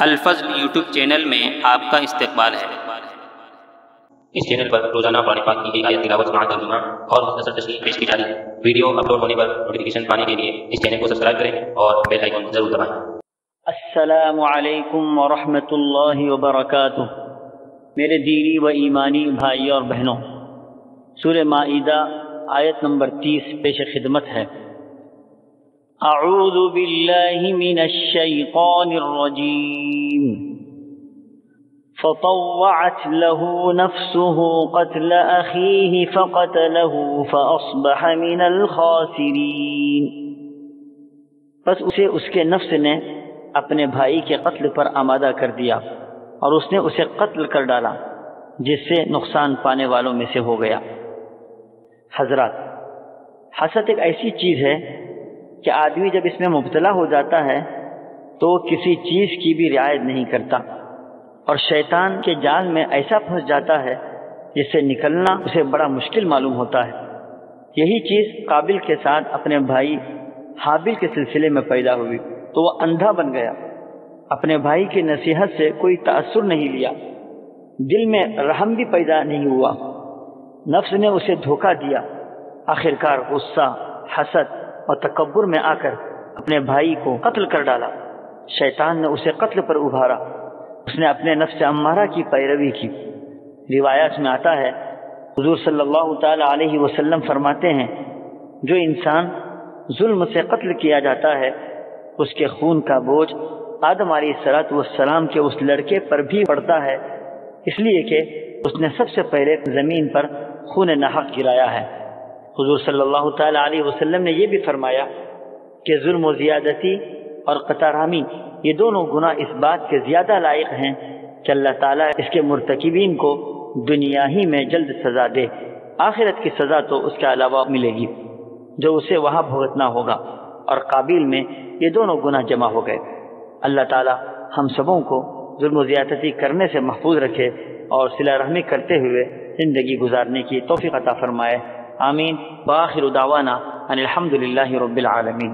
الفضل YouTube channel میں آپ کا استقبال ہے۔ اس چینل پر روزانہ قرآن پاک کی ایک آیت تلاوت سماعت ترجمہ اور مختصر تشریح پیش کی جا رہی ہے۔ ویڈیو اپلوڈ ہونے پر نوٹیفیکیشن پانے کے لیے اس چینل کو سبسکرائب کریں اور بیل آئیکن ضرور دبائیں۔ السلام علیکم ورحمۃ اللہ وبرکاتہ۔ میرے دینی و ایمانی بھائی اور بہنوں، سورہ مائدہ آیت نمبر 30 پیش خدمت ہے۔ اعوذ باللہ من الشیطان الرجیم۔ فطوعت له نفسه قتل أخيه فقتله فأصبح من الخاسرين۔ بس اسے اس کے نفس نے اپنے بھائی کے قتل پر آمادہ کر دیا اور اس نے اسے قتل کر ڈالا، جس سے نقصان پانے والوں میں سے ہو گیا۔ حضرات، حسد ایک ایسی چیز ہے کہ آدمی جب اس میں مبتلا ہو جاتا ہے تو کسی چیز کی بھی رعایت نہیں کرتا اور شیطان کے جال میں ایسا پھنس جاتا ہے جس سے نکلنا اسے بڑا مشکل معلوم ہوتا ہے۔ یہی چیز قابل کے ساتھ اپنے بھائی حابل کے سلسلے میں پیدا ہوئی تو وہ اندھا بن گیا، اپنے بھائی کی نصیحت سے کوئی تأثر نہیں لیا، دل میں رحم بھی پیدا نہیں ہوا، نفس نے اسے دھوکہ دیا، آخرکار غصہ، حسد اور تکبر میں آ کر اپنے بھائی کو قتل کر ڈالا۔ شیطان نے اسے قتل پر ابھارا، اس نے اپنے نفس امارہ کی پیروی کی۔ روایات میں آتا ہے، حضور صلی اللہ تعالی علیہ وسلم فرماتے ہیں، جو انسان ظلم سے قتل کیا جاتا ہے اس کے خون کا بوجھ آدم علیہ السلام کے اس لڑکے پر بھی پڑتا ہے، اس لیے کہ اس نے سب سے پہلے زمین پر خون ناحق گرایا ہے۔ حضور صلی اللہ تعالی علیہ وسلم نے یہ بھی فرمایا کہ ظلم و زیادتی اور قطع رامی یہ دونوں گناہ اس بات کے زیادہ لائق ہیں کہ اللہ تعالیٰ اس کے مرتکبین کو دنیا ہی میں جلد سزا دے، آخرت کی سزا تو اس کے علاوہ ملے گی جو اسے وہاں بھگتنا ہوگا، اور قابل میں یہ دونوں گناہ جمع ہو گئے۔ اللہ تعالیٰ ہم سبوں کو ظلم و زیادتی کرنے سے محفوظ رکھے اور صلہ رحمی کرتے ہوئے زندگی گزارنے کی توفیق عطا فرمائے۔ آمین۔ وآخر دعوانا ان الحمد للہ رب العالمین۔